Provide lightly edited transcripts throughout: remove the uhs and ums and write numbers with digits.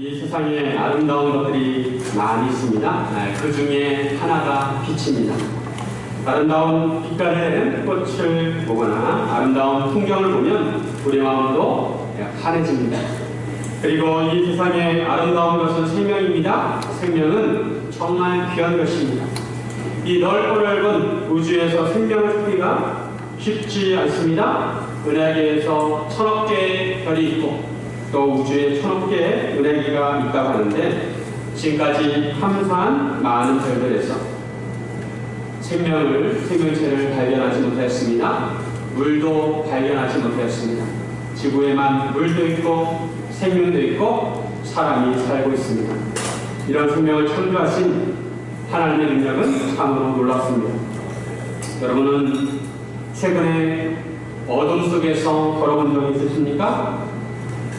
이 세상에 아름다운 것들이 많이 있습니다. 그 중에 하나가 빛입니다. 아름다운 빛깔이 되는 꽃을 보거나 아름다운 풍경을 보면 우리 마음도 환해집니다. 그리고 이 세상에 아름다운 것은 생명입니다. 생명은 정말 귀한 것입니다. 이 넓고 넓은 우주에서 생명을 찾기가 쉽지 않습니다. 은하계에서 1000억 개의 별이 있고 또 우주에 1000억 개의 은하계가 있다고 하는데 지금까지 탐사한 많은 별들에서 생명체를 발견하지 못하였습니다. 물도 발견하지 못하였습니다. 지구에만 물도 있고 생명도 있고 사람이 살고 있습니다. 이런 생명을 창조하신 하나님의 능력은 참으로 놀랍습니다. 여러분은 최근에 어둠 속에서 걸어본 적이 있으십니까?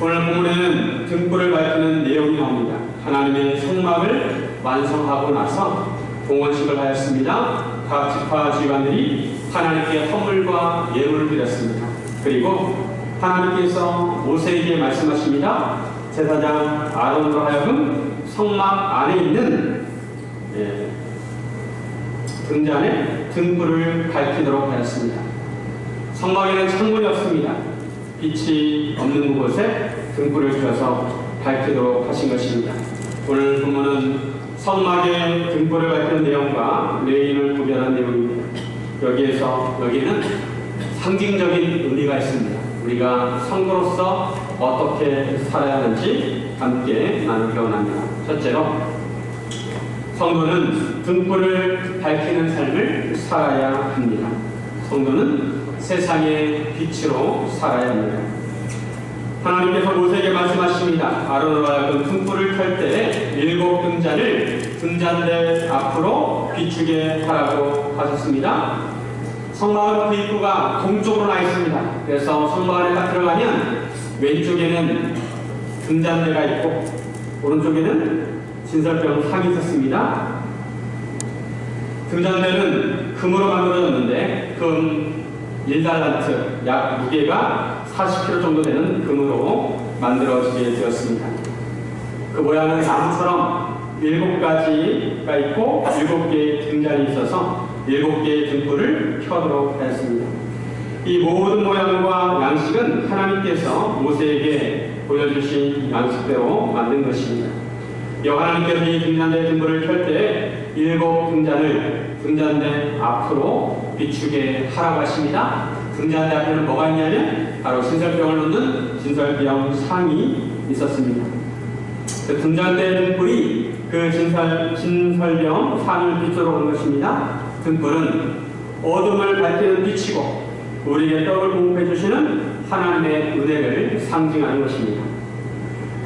오늘 본문에는 등불을 밝히는 내용이 나옵니다. 하나님의 성막을 완성하고 나서 봉헌식을 하였습니다. 각 지파 지휘관들이 하나님께 헌물과 예물을 드렸습니다. 그리고 하나님께서 모세에게 말씀하십니다. 제사장 아론으로 하여금 성막 안에 있는 등잔에 등불을 밝히도록 하였습니다. 성막에는 창문이 없습니다. 빛이 없는 곳에 등불을 켜서 밝히도록 하신 것입니다. 오늘 본문은 성막에 등불을 밝히는 내용과 레위인을 구별한 내용입니다. 여기에는 상징적인 의미가 있습니다. 우리가 성도로서 어떻게 살아야 하는지 함께 나누기 원합니다. 첫째로, 성도는 등불을 밝히는 삶을 살아야 합니다. 성도는 세상의 빛으로 살아야 합니다. 하나님께서 모세에게 말씀하십니다. 아론으로 하여금 등불을 켤 때 7 등잔을 등잔대 앞으로 비추게 하라고 하셨습니다. 성막은 그 입구가 동쪽으로 나 있습니다. 그래서 성막 안에 딱 들어가면 왼쪽에는 등잔대가 있고 오른쪽에는 진설병 상이 있었습니다. 등잔대는 금으로 만들어졌는데 금 1달란트, 약 무게가 40kg 정도 되는 금으로 만들어지게 되었습니다. 그 모양은 나무처럼 7가지가 있고 7개의 등잔이 있어서 7개의 등불을 켜도록 하였습니다. 이 모든 모양과 양식은 하나님께서 모세에게 보여주신 양식대로 만든 것입니다. 하나님께서 이 등잔대 등불을 켤 때 7 등잔을 등잔대 앞으로 비추게 하라고 하십니다. 등잔대 앞에는 뭐가 있냐면 바로 진설병을 놓는 진설병 상이 있었습니다. 그 등잔대 등불이 그 진설병 상을 비추러 온 것입니다. 등불은 어둠을 밝히는 빛이고 우리에게 떡을 공급해 주시는 하나님의 은혜를 상징하는 것입니다.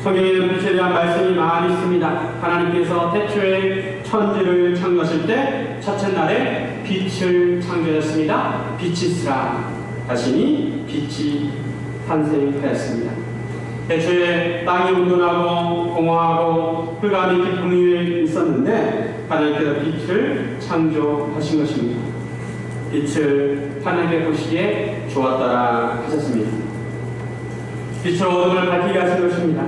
성경에는 빛에 대한 말씀이 많이 있습니다. 하나님께서 태초에 천지를 창조하실 때 첫째 날에 빛을 창조하셨습니다. 빛이 있으라 하시니 빛이 탄생하였습니다. 태초에 땅이 온돈하고 공허하고 흑암이 깊은 위에 있었는데 하나님께서 빛을 창조하신 것입니다. 빛을 하나님께 보시기에 좋았더라 하셨습니다. 빛으로 어둠을 밝히게 하신 것입니다.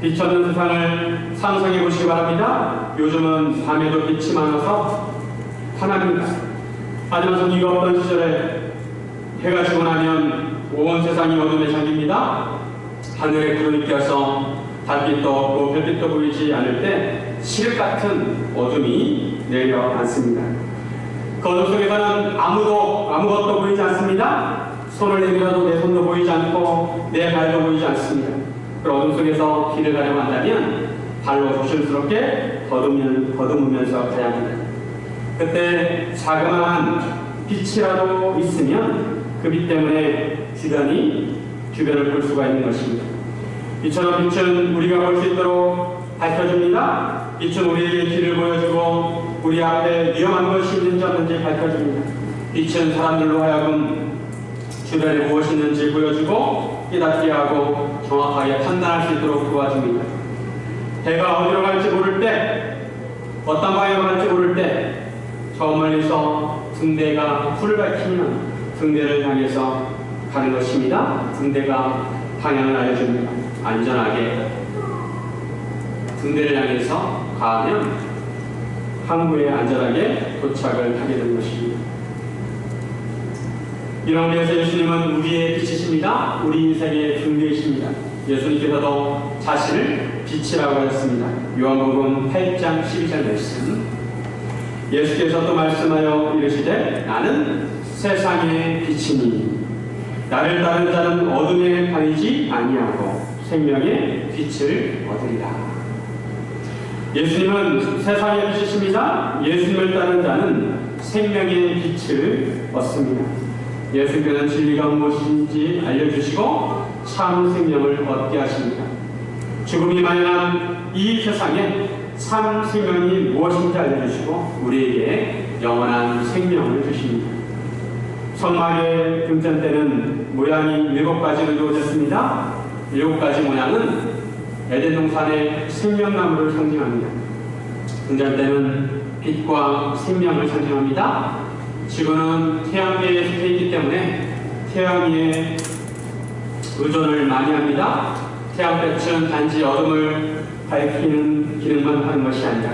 빛 없는 세상을 상상해 보시기 바랍니다. 요즘은 밤에도 빛이 많아서 환합니다. 하지만 전기가 없던 시절에 해가 지고 나면 온 세상이 어둠에 잠깁니다. 하늘에 구름이 껴서 달빛도 없고 별빛도 보이지 않을 때 실 같은 어둠이 내려앉습니다. 그 어둠 속에서는 아무것도 보이지 않습니다. 손을 내밀어도 내 손도 보이지 않고 내 발도 보이지 않습니다. 그 어둠 속에서 길을 가려고 한다면 발로 조심스럽게 더듬으면서 가야 합니다. 그때 자그마한 빛이라도 있으면 그 빛 때문에 주변을 볼 수가 있는 것입니다. 빛처럼 빛은 우리가 볼 수 있도록 밝혀줍니다. 빛은 우리에게 길을 보여주고 우리 앞에 위험한 것이 있는지 없는지 밝혀줍니다. 빛은 사람들로 하여금 주변에 무엇이 있는지 보여주고 깨닫게 하고 정확하게 판단할 수 있도록 도와줍니다. 해가 어디로 갈지 모를 때, 어떤 방향으로 갈지 모를 때 저 멀리서 등대가 불을 밝히면 등대를 향해서 가는 것입니다. 등대가 방향을 알려줍니다. 안전하게 등대를 향해서 가면 항구에 안전하게 도착을 하게 된 것입니다. 이런 면에서 예수님은 우리의 빛이십니다. 우리 인생의 등대이십니다. 예수님께서도 자신을 빛이라고 하셨습니다. 요한복음 8장 12절 말씀. 예수께서 또 말씀하여 이르시되 나는 세상의 빛이니 나를 따르는 자는 어둠에 다니지 아니하고 생명의 빛을 얻으리라. 예수님은 세상의 빛이십니다. 예수님을 따르는 자는 생명의 빛을 얻습니다. 예수께서는 진리가 무엇인지 알려주시고 참 생명을 얻게 하십니다. 죽음이 만연한 이 세상에 참 생명이 무엇인지 알려주시고 우리에게 영원한 생명을 주십니다. 성막의 등잔대는 모양이 7가지로 이루어졌습니다. 7가지 모양은 에덴 동산의 생명나무를 상징합니다. 등잔대는 빛과 생명을 상징합니다. 지구는 태양계에 속해 있기 때문에 태양에 의존을 많이 합니다. 태양볕은 단지 어둠을 밝히는 기능만 하는 것이 아니라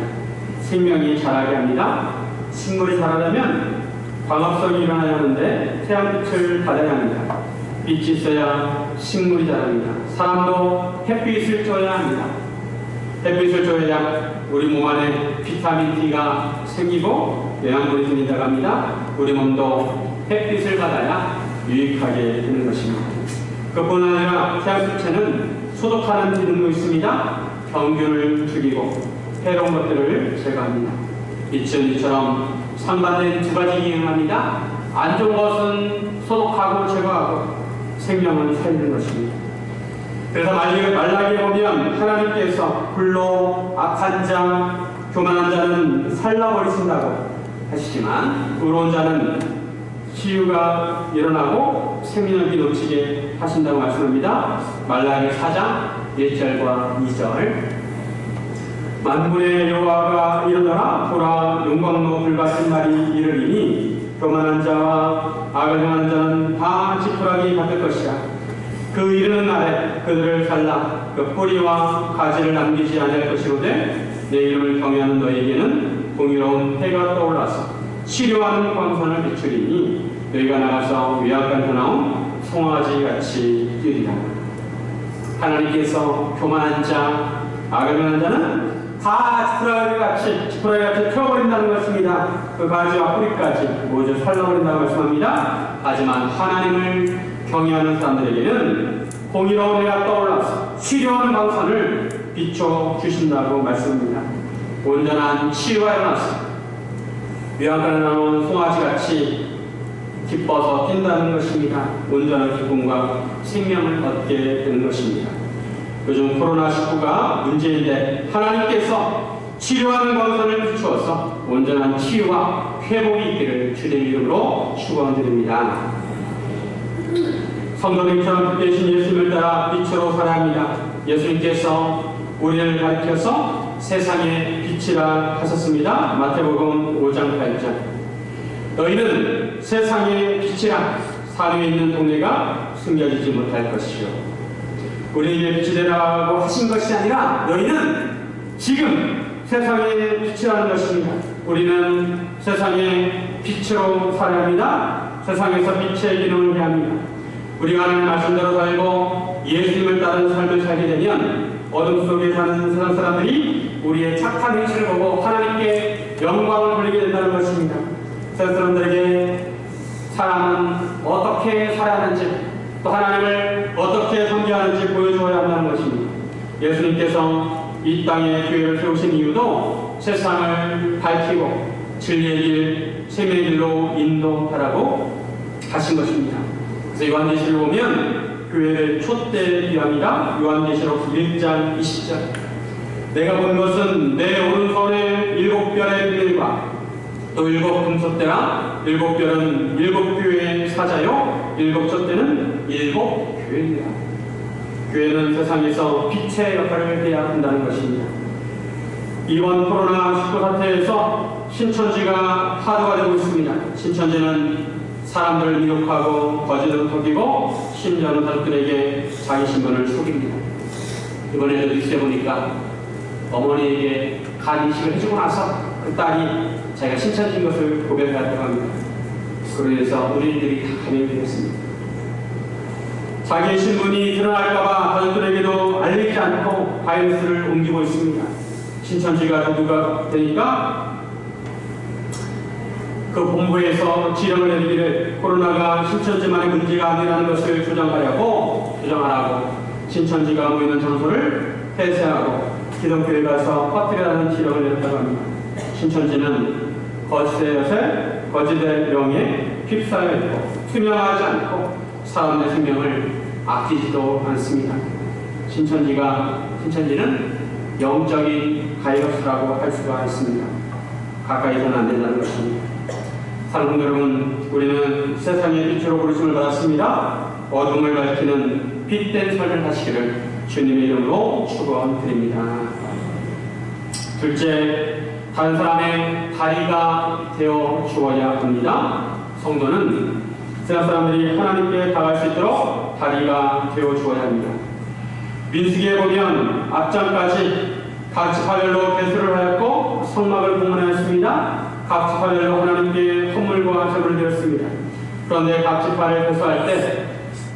생명이 자라게 합니다. 식물이 자라려면 광합성이 일어나야 하는데 태양빛을 받아야 합니다. 빛이 있어야 식물이 자랍니다. 사람도 햇빛을 쬐야 합니다. 햇빛을 쬐야 우리 몸 안에 비타민 D가 생기고 영양분이 생긴다고 합니다. 우리 몸도 햇빛을 받아야 유익하게 되는 것입니다. 그뿐 아니라 태양빛에는 소독하는 기능도 있습니다. 병균을 죽이고 해로운 것들을 제거합니다. 빛은 이처럼 상반된 2가지 기능을 합니다. 안 좋은 것은 소독하고 제거하고 생명을 살리는 것입니다. 그래서 말라기에 보면 하나님께서 불로 악한 자, 교만한 자는 살라버리신다고 하시지만 의로운 자는 치유가 일어나고 생명력이 넘치게 하신다고 말씀합니다. 말라기 4장 1절과 2절. 만군의 여호와가 이르노라. 보라, 용광로 불같은 날이 이르리니 교만한 자와 악을 행하는 자는 다 지푸라기 같을 것이라. 그 이르는 날에 그들을 살라 그 뿌리와 가지를 남기지 않을 것이로되 내 이름을 경외하는 너에게는 공의로운 해가 떠올라서 치료하는 광선을 비추리니 너희가 나가서 외양간에서 나온 송아지같이 뛰리라. 하나님께서 교만한 자, 악을 행하는 자는 다 지푸라기같이 태워버린다는 것입니다. 그 가지와 뿌리까지 모두 살라버린다고 말씀합니다. 하지만 하나님을 경외하는 사람들에게는 공의로운 해가 떠올라서 치료하는 광선을 비춰주신다고 말씀합니다. 온전한 치유가 일어나서 외양간에 나온 송아지같이 기뻐서 뛴다는 것입니다. 온전한 기쁨과 생명을 얻게 되는 것입니다. 요즘 코로나19가 문제인데 하나님께서 치료하는 광선을 비추어서 온전한 치유와 회복이 있기를 주님의 이름으로 축원드립니다. 성도님처럼 계신 예수님을 따라 빛으로 살아야 합니다. 예수님께서 우리를 가리켜서 세상의 빛이라 하셨습니다. 마태복음 5장 8절. 너희는 세상의 빛이라 산에 있는 동네가 숨겨지지 못할 것이요. 우리에게 빛이 되라고 하신 것이 아니라 너희는 지금 세상의 빛이라는 것입니다. 우리는 세상의 빛으로 살아야 합니다. 세상에서 빛의 기능을 해야 합니다. 우리가 하나님의 말씀대로 살고 예수님을 따르는 삶을 살게 되면 어둠 속에 사는 세상 사람들이 우리의 착한 행실을 보고 하나님께 영광을 돌리게 된다는 것입니다. 세상 사람들에게 사람은 어떻게 살아야 하는지 또 하나님을 어떻게 섬겨야 하는지 보여주어야 한다는 것입니다. 예수님께서 이 땅에 교회를 세우신 이유도 세상을 밝히고 진리의 길, 생명의 길로 인도하라고 하신 것입니다. 그래서 요한계시를 보면 교회를 촛대기합니다. 요한계시록 1장 20절. 내가 본 것은 내 오른손에 7별의 비밀과 또 7금촛대라. 7별은 7교회의 사자요 7촛대는 7교회이라. 교회는 세상에서 빛의 역할을 해야 한다는 것입니다. 이번 코로나19 사태에서 신천지가 화두가 되고 있습니다. 신천지는 사람들을 미혹하고 거짓으로 속이고 심지어는 가족들에게 자기 신분을 속입니다. 이번에도 뉴스에 보니까 어머니에게 간 이식을 해주고 나서 그 딸이 자기가 신천지인 것을 고백하였다고 합니다. 그로 인해서 의뢰인들이 다 감염이 되었습니다. 자기의 신분이 드러날까봐 가족들에게도 알리지 않고 바이러스를 옮기고 있습니다. 신천지가 누가 되니까 그 본부에서 지령을 내리기를 코로나가 신천지만의 문제가 아니라는 것을 주장하라고 신천지가 모이는 장소를 폐쇄하고 기독교에 가서 퍼뜨리라는 지령을 내렸다고 합니다. 신천지는 거짓의 명에 휩싸여 있고 투명하지 않고 사람의 생명을 아끼지도 않습니다. 신천지는 영적인 바이러스라고 할 수가 있습니다. 가까이서는 안 된다는 것입니다. 사랑하는 여러분, 우리는 세상의 빛으로 부르심을 받았습니다. 어둠을 밝히는 빛된 삶을 하시기를 주님의 이름으로 축원드립니다. 둘째, 다른 사람의 다리가 되어 주어야 합니다. 성도는 세상 사람들이 하나님께 다가갈 수 있도록 다리가 되어 주어야 합니다. 민수기에 보면 앞장까지 각 지파별로 배수를 하였고 성막을 봉헌하였습니다. 각 지파별로 하나님께 헌물과 제물을 드렸습니다. 그런데 각 지파를 배수할 때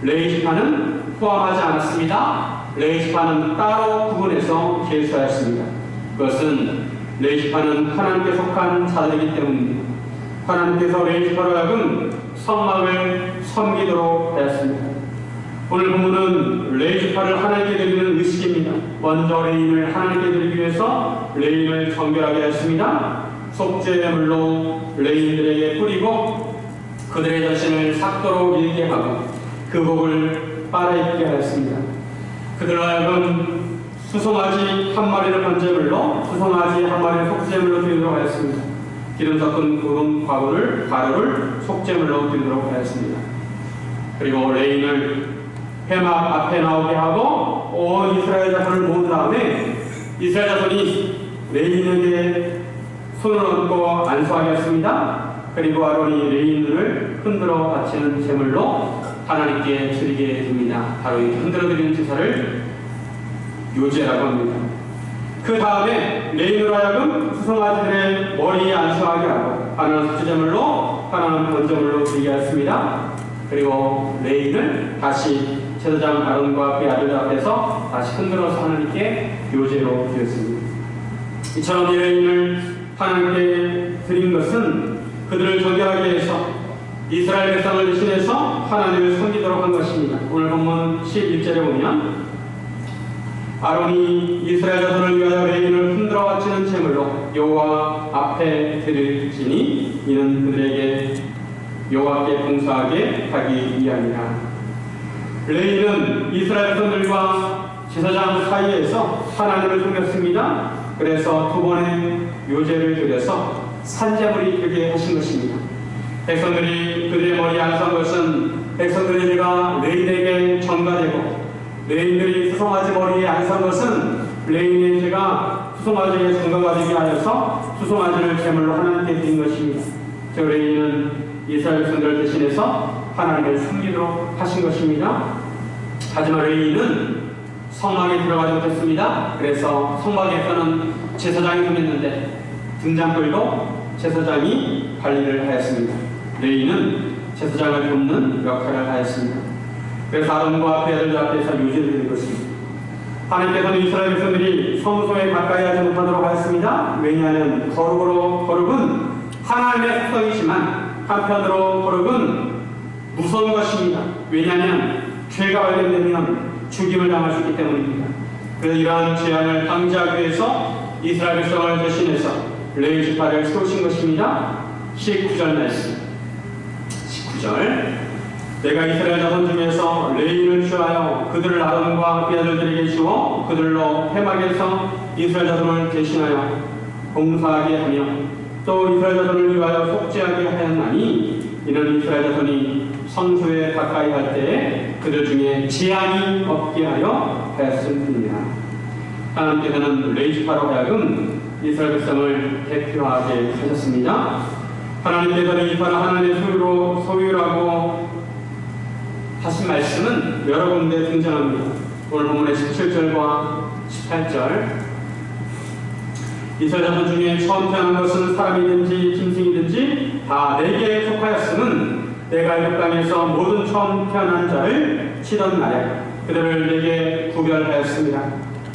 레위 지파는 포함하지 않았습니다. 레위 지파는 따로 구분해서 계수하였습니다. 그것은 레위 지파는 하나님께 속한 자들이기 때문입니다. 하나님께서 레위 지파로 하여금 성막을 섬기도록 하였습니다. 오늘 본문은 레위 지파를 하나님께 드리는 의식입니다. 먼저 레인을 하나님께 드리기 위해서 레인을 정결하게 하였습니다. 속죄물로 레인들에게 뿌리고 그들의 자신을 삭도록 일게 하고 그 복을 빨아입게 하였습니다. 그들로 하여금 수송아지 한 마리를 번제물로 수송아지 한 마리를 속죄물로 드리도록 하였습니다. 기름 섞은 구름 가루를 속죄물로 드리도록 하였습니다. 그리고 레인을 회막 앞에 나오게 하고 온 이스라엘 자손을 모은 다음에 이스라엘 자손이 레인에게 손을 얹고 안수하게 했습니다. 그리고 아론이 레인을 흔들어 바치는 제물로 하나님께 드리게 됩니다. 바로 이 흔들어 드리는 제사를 요제라고 합니다. 그 다음에 레인으로 하여금 수송아지들의 머리에 안수하게 하고 하나는 속죄제물로 하나는 번제물로 드리게 하였습니다. 그리고 레인을 다시 제사장 아론과 그의 아들 앞에서 다시 흔들어서 하나님께 요제로 드렸습니다. 이처럼 이 레인을 하나님께 드린 것은 그들을 정결하게 해서 이스라엘 백성을 대신해서 하나님을 섬기도록 한 것입니다. 오늘 본문 11절에 보면 아론이 이스라엘 자손을 위하여 레인을 흔들어 바치는 제물로 여호와 앞에 드릴지니 이는 그들에게 여호와께 봉사하게 하기 위함이라. 레인은 이스라엘 백성들과 제사장 사이에서 하나님을 섬겼습니다. 그래서 두 번의 요제를 드려서 산제물이 되게 하신 것입니다. 백성들이 그들의 머리에 안수한 것은 백성들의 죄가 레인에게 전가되고 레인들이 수송아지 머리에 안수한 것은 레인의 죄가 수송아지에게 전가가 되게 하여서 수송아지를 제물로 하나님께 드린 것입니다. 저 레인은 이스라엘 백성들을 대신해서 하나님을 섬기도록 하신 것입니다. 하지만 레인은 성막에 들어가지 못했습니다. 그래서 성막에서는 제사장이 섬겼는데 등잔불도 제사장이 관리를 하였습니다. 레위는 제사장을 돕는 역할을 하였습니다. 그래서 아론과 그의 아들 앞에서 요제를 드린 것입니다. 하나님께서는 이스라엘 백성들이 성소에 가까이 하지 못하도록 하였습니다. 왜냐하면 거룩은 하나님의 속성이지만 한편으로 거룩은 무서운 것입니다. 왜냐하면 죄가 발견되면 죽임을 당할 수 있기 때문입니다. 그래서 이러한 재앙을 방지하기 위해서 이스라엘 백성을 대신해서 레위 지파를 세우신 것입니다. 19절 말씀 19절 내가 이스라엘 자손 중에서 레위를 취하여 그들을 아론과 그의 아들들에게 주어 그들로 회막에서 이스라엘 자손을 대신하여 봉사하게 하며 또 이스라엘 자손을 위하여 속죄하게 하였나니 이는 이스라엘 자손이 성소에 가까이 할 때에 그들 중에 재앙이 없게 하여 하였음이니라. 하나님께서는 레위 지파로 하여금 이스라엘 백성을 대표하게 하셨습니다. 하나님께서는 이 지파를 하나님의 소유라고 하신 말씀은 여러 군데 등장합니다. 오늘 본문의 17절과 18절 이스라엘 자손 중에 처음 태어난 것은 사람이든지 짐승이든지 다 내게 속하였음은 내가 애굽 땅에서 모든 처음 태어난 자를 치던 날에 그들을 내게 구별하였습니다.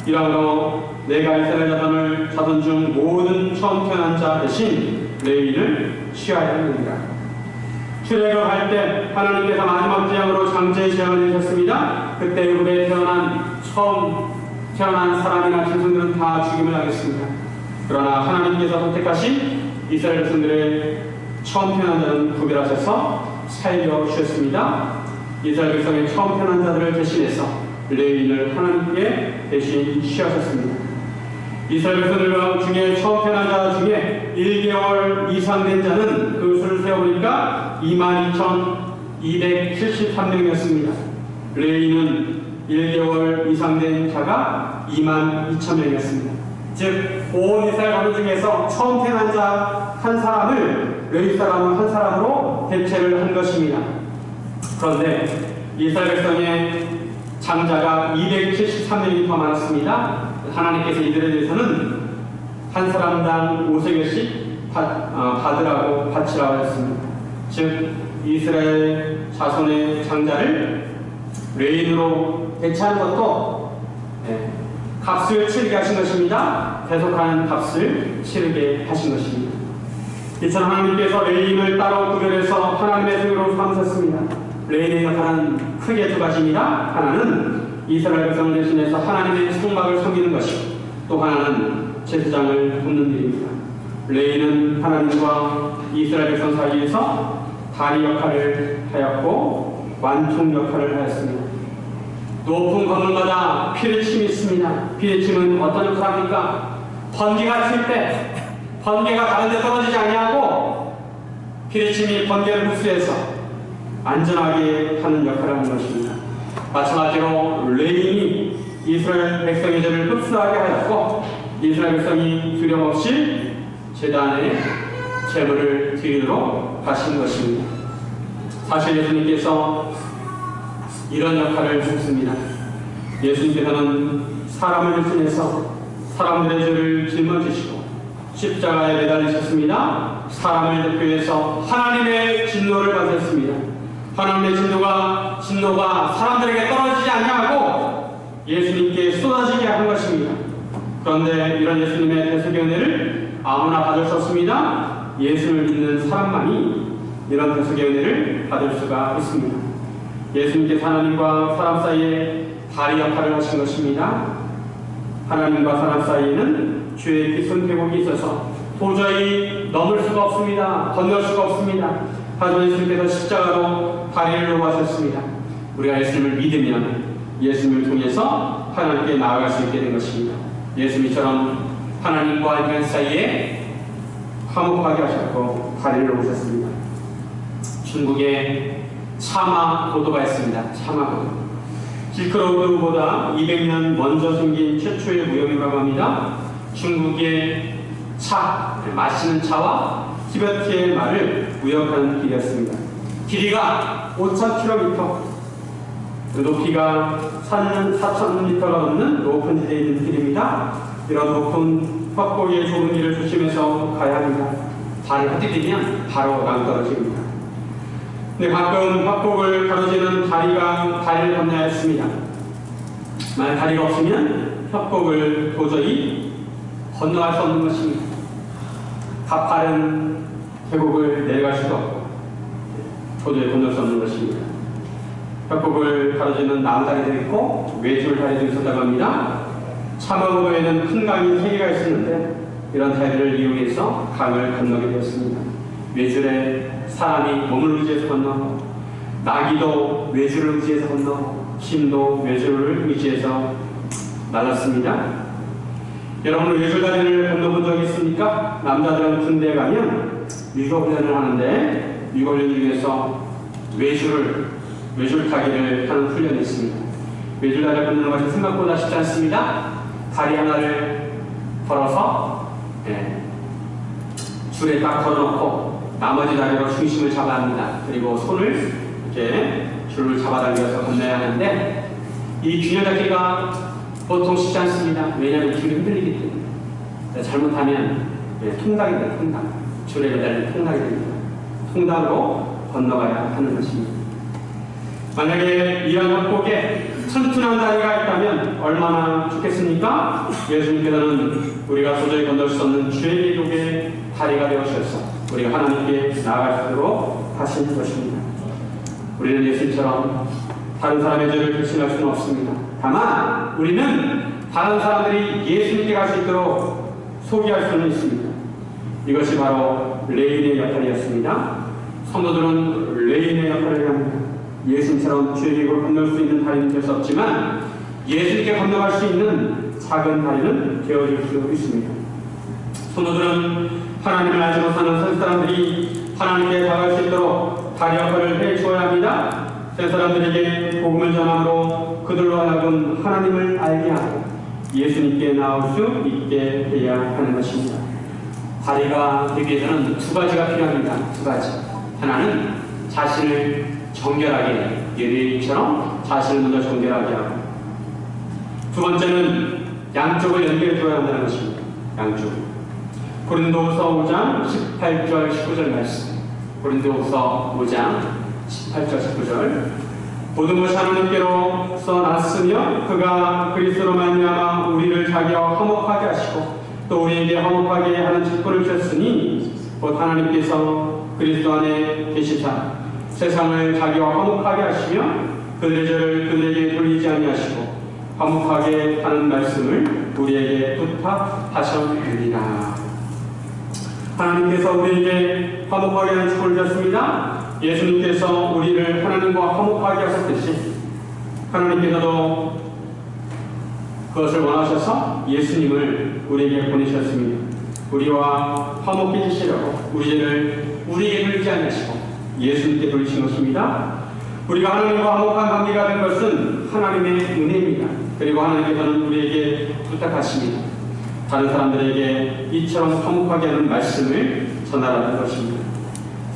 이러므로 내가 이스라엘 자손 중 모든 처음 태어난 자 대신 레위인을 취하였느니라. 출애굽할 때 하나님께서 마지막 재앙으로 장제의 재앙을 내셨습니다. 그때 애굽에 처음 태어난 사람이나 짐승들은 다 죽임을 하겠습니다. 그러나 하나님께서 선택하신 이스라엘 백성들의 처음 태어난 자는 구별하셔서 살려 주셨습니다. 이스라엘 백성의 처음 태어난 자들을 대신해서 레위인을 하나님께 대신 취하셨습니다. 이스라엘 백성들 중에 처음 태어난 자 중에 1개월 이상 된 자는 그 수를 세어보니까 22,273명이었습니다. 레위인은 1개월 이상 된 자가 22,000명이었습니다. 즉, 온 이스라엘 가문 중에서 처음 태어난 자 한 사람을 레위 사람 한 사람으로 대체를 한 것입니다. 그런데 이스라엘 백성의 장자가 273명이 더 많았습니다. 하나님께서 이들에 대해서는 한 사람당 5세겔씩 받으라고 바치라고 했습니다. 즉, 이스라엘 자손의 장자를 레위인으로 대체하는 것도 값을 치르게 하신 것입니다. 대속하는 값을 치르게 하신 것입니다. 이처럼 하나님께서 레위인을 따로 구별해서 하나님의 생으로 삼으셨습니다. 레위인의 역할은 크게 두 가지입니다. 하나는 이스라엘 백성을 대신해서 하나님의 성막을 섬기는 것이고, 또 하나는 제사장을 돕는 일입니다. 레위인은 하나님과 이스라엘 백성 사이에서 다리 역할을 하였고 완총 역할을 하였습니다. 높은 건물마다 피뢰침이 있습니다. 피뢰침은 어떤 역할을 합니까? 번개가 칠 때 번개가 다른 데 떨어지지 아니하고 피뢰침이 번개를 흡수해서 안전하게 하는 역할을 하는 것입니다. 마찬가지로 레위인이 이스라엘 백성의 죄를 흡수하게 하였고, 이스라엘 백성이 두려움없이 제단에 제물을 드리도록 하신 것입니다. 사실 예수님께서 이런 역할을 하셨습니다. 예수님께서는 사람을 대신해서 사람들의 죄를 짊어지시고 십자가에 매달리셨습니다. 사람을 대표해서 하나님의 진노를 받으셨습니다. 하나님의 진노가 사람들에게 떨어지지 아니하고 예수님께 쏟아지게 한 것입니다. 그런데 이런 예수님의 대속의 은혜를 아무나 받을 수 없습니다. 예수를 믿는 사람만이 이런 대속의 은혜를 받을 수가 있습니다. 예수님께서 하나님과 사람 사이에 다리 역할을 하신 것입니다. 하나님과 사람 사이에는 죄의 깊은 계곡이 있어서 도저히 넘을 수가 없습니다. 건널 수가 없습니다. 하지만 예수님께서 십자가로 다리를 놓으셨습니다. 우리가 예수님을 믿으면 예수님을 통해서 하나님께 나아갈 수 있게 된 것입니다. 예수님처럼 하나님과 인간 사이에 화목하게 하셨고 다리를 놓으셨습니다. 중국에 차마 고도가 있습니다. 차마 고도. 실크로드보다 200년 먼저 생긴 최초의 무역이라고 합니다. 중국의 마시는 차와 티베트의 말을 무역하는 길이었습니다. 길이가 5,000km, 높이가 4,000m가 넘는 높은 지대에 있는 길입니다. 이런 높은 협곡의 좁은 길을 조심해서 가야 합니다. 발을 헛디디면 바로 낭떠러집니다. 근데 가끔 협곡을 가로지는 다리를 건너야 했습니다. 만약 다리가 없으면 협곡을 도저히 건너갈 수 없는 것입니다. 가파른 계곡을 내려갈 수도 없고 도저히 건널 수 없는 것입니다. 협곡을 가로지는 나무다리도 있고 외줄 다리도 있었다고 합니다. 차마고도에는 큰 강이 3개가 있었는데 이런 다리를 이용해서 강을 건너게 되었습니다. 외줄에 사람이 몸을 의지해서 건너고, 나귀도 외줄을 의지해서 건너고, 신도 외줄을 의지해서 날랐습니다. 여러분, 외줄다리를 건너본 적이 있습니까? 남자들은 군대에 가면 유교훈련을 하는데 유교훈련 중에서 외줄 타기를 하는 훈련이 있습니다. 외줄다리를 건너는 것이 생각보다 쉽지 않습니다. 다리 하나를 걸어서 줄에 딱 걸어놓고 나머지 다리로 중심을 잡아야 합니다. 그리고 손을 이렇게 줄을 잡아당겨서 건너야 하는데 이 균형 잡기가 보통 쉽지 않습니다. 왜냐하면 줄이 흔들리기 때문에. 잘못하면 통닭이 됩니다. 통닭. 줄에 매달린 통닭이 됩니다. 통닭으로 건너가야 하는 것입니다. 만약에 이런 협곡에 튼튼한 다리가 있다면 얼마나 좋겠습니까? 예수님께서는 우리가 도저히 건널 수 없는 죄의 기록의 다리가 되어주셔서 우리가 하나님께 나아갈 수 있도록 하신 것입니다. 우리는 예수님처럼 다른 사람의 죄를 대신할 수는 없습니다. 다만 우리는 다른 사람들이 예수님께 갈 수 있도록 소개할 수는 있습니다. 이것이 바로 레인의 역할이었습니다. 성도들은 레인의 역할을 합니다. 예수님처럼 죄의 기록을 건널 수 있는 다리는 될 수 없지만 예수님께 건너갈 수 있는 작은 다리는 되어줄 수 있습니다. 성도들은 하나님을 알지 못하는 새 사람들이 하나님께 다가갈 수 있도록 다리 역할을 해주어야 합니다. 새 사람들에게 복음을 전함으로 그들로 하여금 하나님을 알게 하고 예수님께 나올 수 있게 해야 하는 것입니다. 다리가 되기 위해서는 두 가지가 필요합니다. 두 가지. 하나는 자신을 정결하게, 예레미야처럼 자신을 먼저 정결하게 하고, 두 번째는 양쪽을 연결해 줘야 한다는 것입니다. 양쪽. 고린도후서 5장 18절 19절 말씀. 고린도후서 5장 18절 19절. 모든 것이 하나님께로서 났으며 그가 그리스도로 말미암아 우리를 자기와 화목하게 하시고 또 우리에게 화목하게 하는 직분을 주셨으니 곧 하나님께서 그리스도 안에 계시사 세상을 자기와 화목하게 하시며 그들의 죄를 그들에게 돌리지 아니하시고 화목하게 하는 말씀을 우리에게 부탁하셨느니라. 하나님께서 우리에게 화목하게 하는 직분을 주셨습니다. 예수님께서 우리를 하나님과 화목하게 하셨듯이 하나님께서도 그것을 원하셔서 예수님을 우리에게 보내셨습니다. 우리와 화목해지시려고 우리 죄를 우리에게 돌리지 않으시고 예수님께 돌리신 것입니다. 우리가 하나님과 화목한 관계가 된 것은 하나님의 은혜입니다. 그리고 하나님께서는 우리에게 부탁하십니다. 다른 사람들에게 이처럼 화목하게 하는 말씀을 전하라는 것입니다.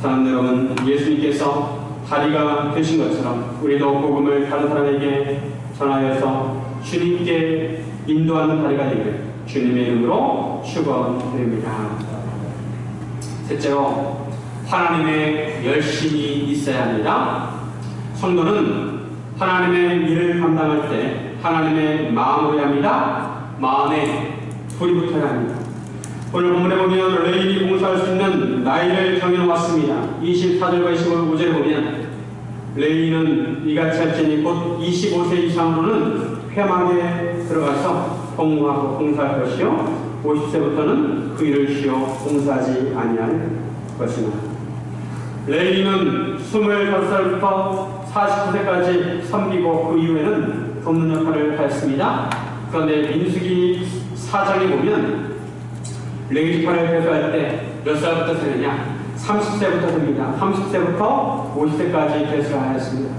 사랑하는 여러분, 예수님께서 다리가 되신 것처럼 우리도 복음을 다른 사람에게 전하여서 주님께 인도하는 다리가 되기를 주님의 이름으로 축원드립니다. 셋째로, 하나님의 열심이 있어야 합니다. 성도는 하나님의 일을 감당할 때 하나님의 마음으로 해야 합니다. 마음에 불이 붙어야 합니다. 오늘 본문에 보면 레인이 봉사할 수 있는 나이를 정해놓았습니다. 24절과 25절에 보면 레인은 이같이 할지니 곧 25세 이상으로는 회막에 들어가서 공무하고 봉사할 것이요 50세부터는 그 일을 쉬어 봉사하지 아니할 것이나 레인은 25살부터 49세까지 섬기고 그 이후에는 돕는 역할을 하였습니다. 그런데 민수기 4장에 보면 레위 지파를 대표할 때 몇 살부터 세느냐? 30세부터 셉니다. 30세부터 50세까지 대수하였습니다.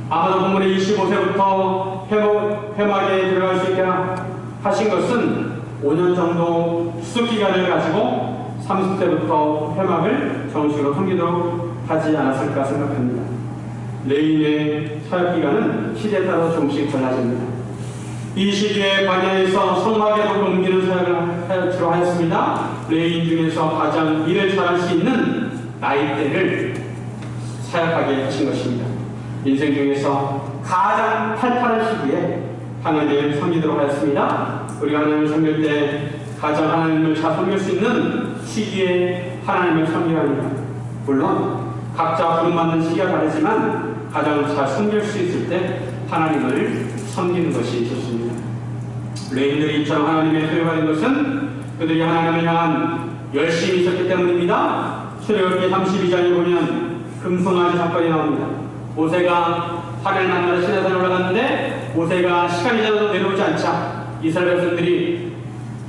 아마도 본문에 25세부터 회막에 들어갈 수 있게 하신 것은 5년 정도 수기간을 가지고 30세부터 회막을 정식으로 섬기도록 하지 않았을까 생각합니다. 레인의 사역기간은 시대에 따라서 조금씩 달라집니다. 이 시기에 광야에서 성막에도 옮기는 사역을 주로 하였습니다. 레인 중에서 가장 일을 잘할 수 있는 나이대를 사역하게 하신 것입니다. 인생 중에서 가장 팔팔한 시기에 하나님을 섬기도록 하였습니다. 우리가 하나님을 섬길 때 가장 하나님을 잘 섬길 수 있는 시기에 하나님을 섬겨야 합니다. 물론 각자 부름받는 시기가 다르지만 가장 잘 섬길 수 있을 때 하나님을 섬기는 것이 좋습니다. 레인들이 이처럼 하나님의 소유가 된 것은 그들이 하나님을 향한 열심이 있었기 때문입니다. 출애굽기 32장에 보면 금송아지 사건이 나옵니다. 모세가 하나님 만나러 시내산에 올라갔는데 모세가 시간이 지나도 내려오지 않자 이스라엘 백성들이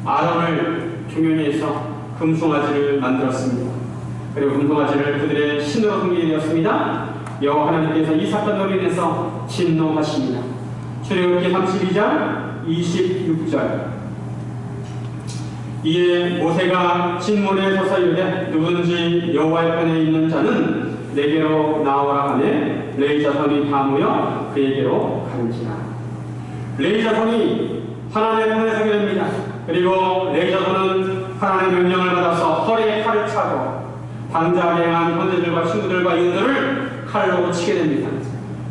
아론을 중용히 해서 금송아지를 만들었습니다. 그리고 금송아지를 그들의 신으로 섬기게 되었습니다. 여호와 하나님께서 이 사건으로 인해서 진노하십니다. 출애굽기 32장 26절. 이에 모세가 진문에 서서 이르되 누구든지 여호와의 편에 있는 자는 내게로 나오라 하매 레위 자손이 다 모여 그에게로 가는지라. 레위 자손이 하나님의 편에 서게 됩니다. 그리고 레이저군은 하나님의 명령을 받아서 허리에 칼을 차고 방자하게 행한 형제들과 친구들과 이웃들을 칼로 치게 됩니다.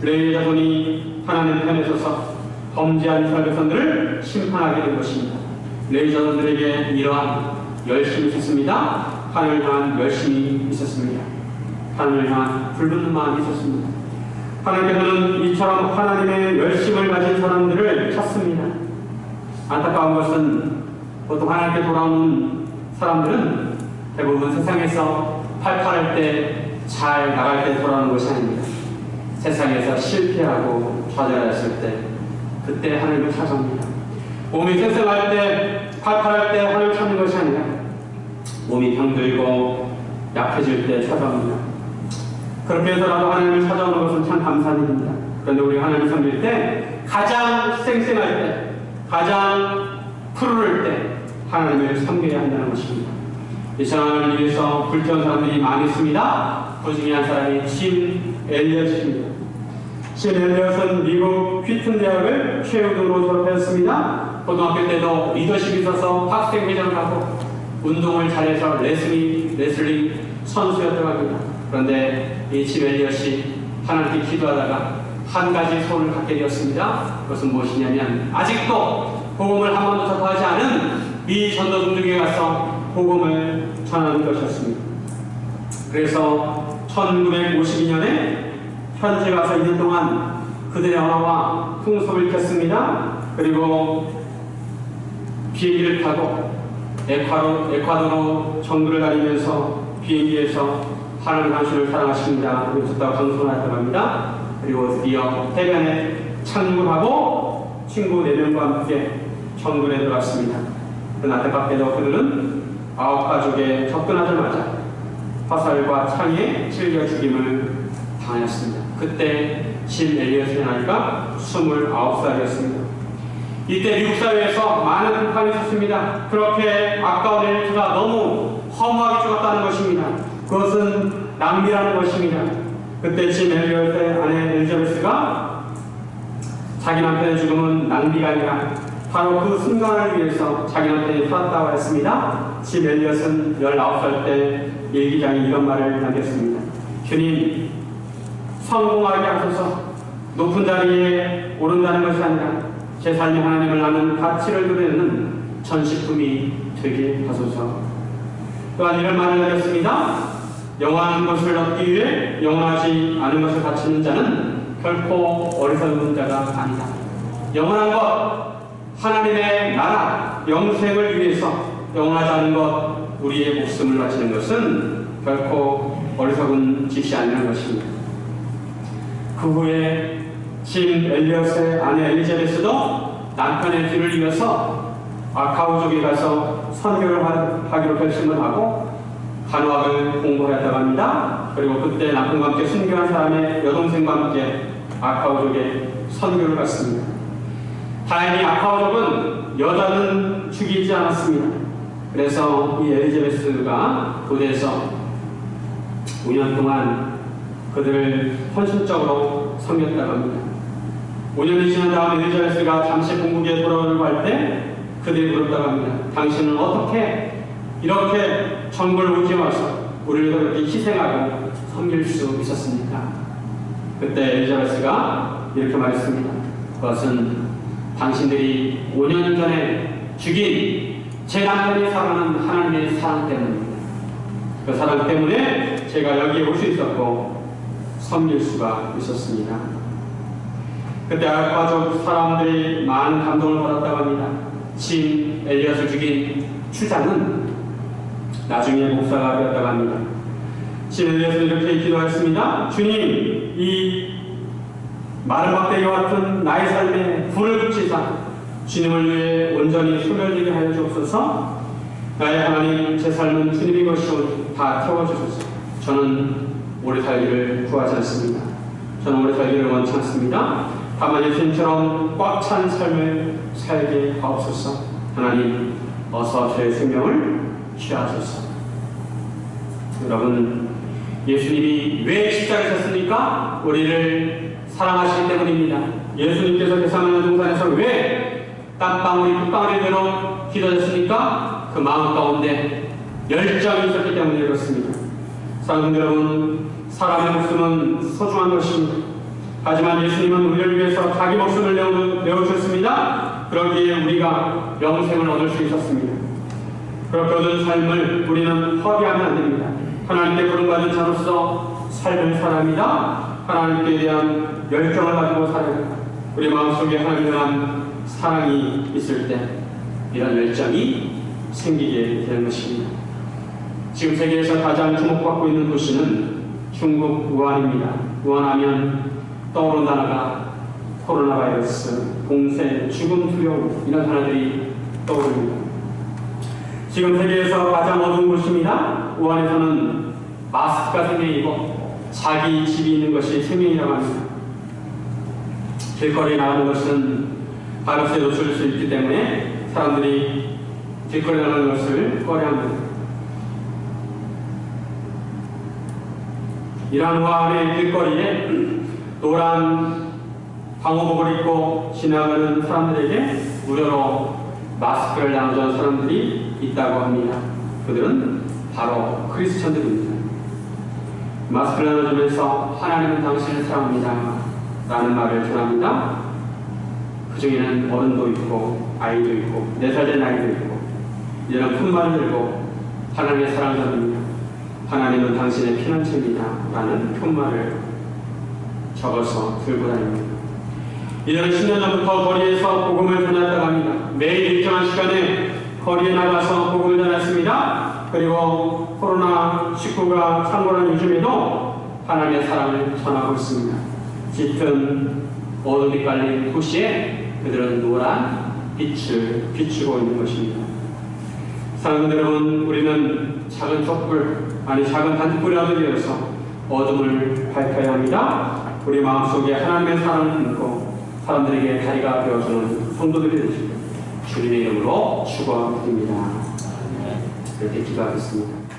레이저군이 하나님 편에 서서 범죄한 이스라엘 백성들을 심판하게 된 것입니다. 레이저군들에게 이러한 열심이 있었습니다. 하나님을 향한 열심이 있었습니다. 하나님을 향한 불붙는 마음이 있었습니다. 하나님께서는 이처럼 하나님의 열심을 가진 사람들을 찾습니다. 안타까운 것은 보통 하나님께 돌아오는 사람들은 대부분 세상에서 팔팔할 때 잘 나갈 때 돌아오는 것이 아닙니다. 세상에서 실패하고 좌절했을 때 그때 하나님을 찾아옵니다. 몸이 쌩쌩할 때 팔팔할 때 하나님을 찾는 것이 아니라 몸이 병들고 약해질 때 찾아옵니다. 그렇게 해서라도 하나님을 찾아오는 것은 참 감사한 일입니다. 그런데 우리가 하나님을 섬길 때 가장 쌩쌩할 때 가장 푸르를 때 하나님을 섬겨야 한다는 것입니다. 이 상황을 위해서 불태운 사람들이 많이 있습니다. 그 중에 한 사람이 심 엘리엇입니다. 심 엘리엇은 미국 휘튼 대학을 최우등으로 졸업했습니다. 고등학교 때도 리더십이 있어서 학생회장을 하고 운동을 잘해서 레슬링 선수였다고 합니다. 그런데 이 심 엘리엇이 하나님께 기도하다가 한 가지 소원을 갖게 되었습니다. 그것은 무엇이냐면 아직도 복음을 한 번도 접하지 않은 미 전도중에 가서 복음을 전하는 것이었습니다. 그래서 1952년에 현지에 가서 2년 동안 그들의 언어와 풍속을 익혔습니다. 그리고 비행기를 타고 에콰도르 정부를 다니면서 비행기에서 하나님 당신을 사랑하십니다. 그랬다고 방송을 했다고 합니다. 그리고 드디어 해변에 착륙을 하고 친구 4명과 함께 정글에 들어갔습니다. 그러나 안타깝게도 그들은 9가족에 접근하자마자 화살과 창에 찔려 죽임을 당하였습니다. 그때 심 엘리엇의 나이가 29살이었습니다. 이때 미국 사회에서 많은 비판이 있었습니다. 그렇게 아까운 엘리엇가 너무 허무하게 죽었다는 것입니다. 그것은 낭비라는 것입니다. 그때 심 엘리엇의 아내 엘리자베스가 자기 남편의 죽음은 낭비가 아니라 바로 그 순간을 위해서 자기 남편이 살았다고 했습니다. 심 엘리엇은 19살 때 일기장에 이런 말을 남겼습니다. 주님, 성공하게 하소서. 높은 자리에 오른다는 것이 아니라 제 삶이 하나님을 아는 가치를 누리는 전식품이 되게 하소서. 또한 이런 말을 남겼습니다. 영원한 것을 얻기 위해 영원하지 않은 것을 바치는 자는 결코 어리석은 자가 아니다. 영원한 것, 하나님의 나라, 영생을 위해서 영원하지 않은 것, 우리의 목숨을 바치는 것은 결코 어리석은 짓이 아니라는 것입니다. 그 후에 심 엘리엇의 아내 엘리자베스도 남편의 뒤를 이어서 아카우족에 가서 선교를 하기로 결심을 하고 간호학을 공부하였다고 합니다. 그리고 그때 남편과 함께 순교한 사람의 여동생과 함께 아카우족에 선교를 갔습니다. 다행히 아카우족은 여자는 죽이지 않았습니다. 그래서 이 엘리자베스가 교대에서 5년 동안 그들을 헌신적으로 섬겼다고 합니다. 5년이 지난 다음 엘리자베스가 잠시 본국에 돌아오려고 할 때 그들이 물었다고 합니다. 당신은 어떻게 이렇게 정부를 우기와서 우리를 그렇게 희생하고 섬길 수 있었습니까? 그때 엘리자베스가 이렇게 말했습니다. 그것은 당신들이 5년 전에 죽인 제 남편이 사랑하는 하나님의 사랑 때문입니다. 그 사랑 때문에 제가 여기에 올 수 있었고 섬길 수가 있었습니다. 그때 가족 사람들이 많은 감동을 받았다고 합니다. 심 엘리엇을 죽인 추장은 나중에 목사가 되었다고 합니다. 심 엘리엇은 이렇게 기도했습니다. 주님, 이 마른 막대기와 같은 나의 삶에 불을 붙이사 주님을 위해 온전히 소멸되게 하여 주옵소서. 나의 하나님, 제 삶은 주님의 것이오니 다 태워주소서. 저는 오래 살기를 구하지 않습니다. 저는 오래 살기를 원치 않습니다. 다만 예수님처럼 꽉 찬 삶을 살게 하옵소서. 하나님, 어서 제 생명을 취하소서. 여러분, 예수님이 왜 십자가에 졌습니까? 우리를 사랑하시기 때문입니다. 예수님께서 겟세마네 동산에서 왜 땀방울이 붓방울이대로 휘어졌으니까 그 마음 가운데 열정이 있었기 때문에 그렇습니다. 사랑하는 여러분, 사람의 목숨은 소중한 것입니다. 하지만 예수님은 우리를 위해서 자기 목숨을 내어주셨습니다. 그러기에 우리가 영생을 얻을 수 있었습니다. 그렇게 얻은 삶을 우리는 허비하면 안 됩니다. 하나님께 부름받은 자로서 삶을 살아갑니다. 하나님께 대한 열정을 가지고 살아야 합니다. 우리 마음속에 하나님에 대한 사랑이 있을 때 이런 열정이 생기게 되는 것입니다. 지금 세계에서 가장 주목받고 있는 도시는 중국 우한입니다. 우한하면 떠오르는 단어가 코로나 바이러스, 공세, 죽음, 두려움 이런 단어들이 떠오릅니다. 지금 세계에서 가장 어두운 곳입니다. 우한에서는 마스크가 생명이고 자기 집이 있는 것이 생명이라고 합니다. 길거리에 나가는 것은 바이러스에 노출될 수 있기 때문에 사람들이 길거리에 나가는 것을 꺼려합니다. 이란 우한의 길거리에 노란 방호복을 입고 지나가는 사람들에게 무료로 마스크를 나눠주는 사람들이 있다고 합니다. 그들은 바로 크리스천들입니다. 마스크를 나눠주면서 하나님은 당신을 사랑합니다 라는 말을 전합니다. 그 중에는 어른도 있고 아이도 있고 4살 된 아이도 있고 이런 품말을 들고 하나님의 사랑을 전합니다. 하나님은 당신의 피난처입니다 라는 품말을 적어서 들고 다닙니다. 이들은 10년 전부터 거리에서 복음을 전했다고 합니다. 매일 일정한 시간에 거리에 나가서 복음을 전했습니다. 그리고 코로나19가 창궐한 요즘에도 하나님의 사랑을 전하고 있습니다. 짙은 어둠이 깔린 도시에 그들은 노란 빛을 비추고 있는 것입니다. 사랑하는 여러분, 우리는 작은 촛불, 작은 단불이라도 되어서 어둠을 밝혀야 합니다. 우리 마음속에 하나님의 사랑을 품고 사람들에게 다리가 되어주는 성도들이 되시길 주님의 이름으로 축원드립니다. 이렇게 기도하겠습니다.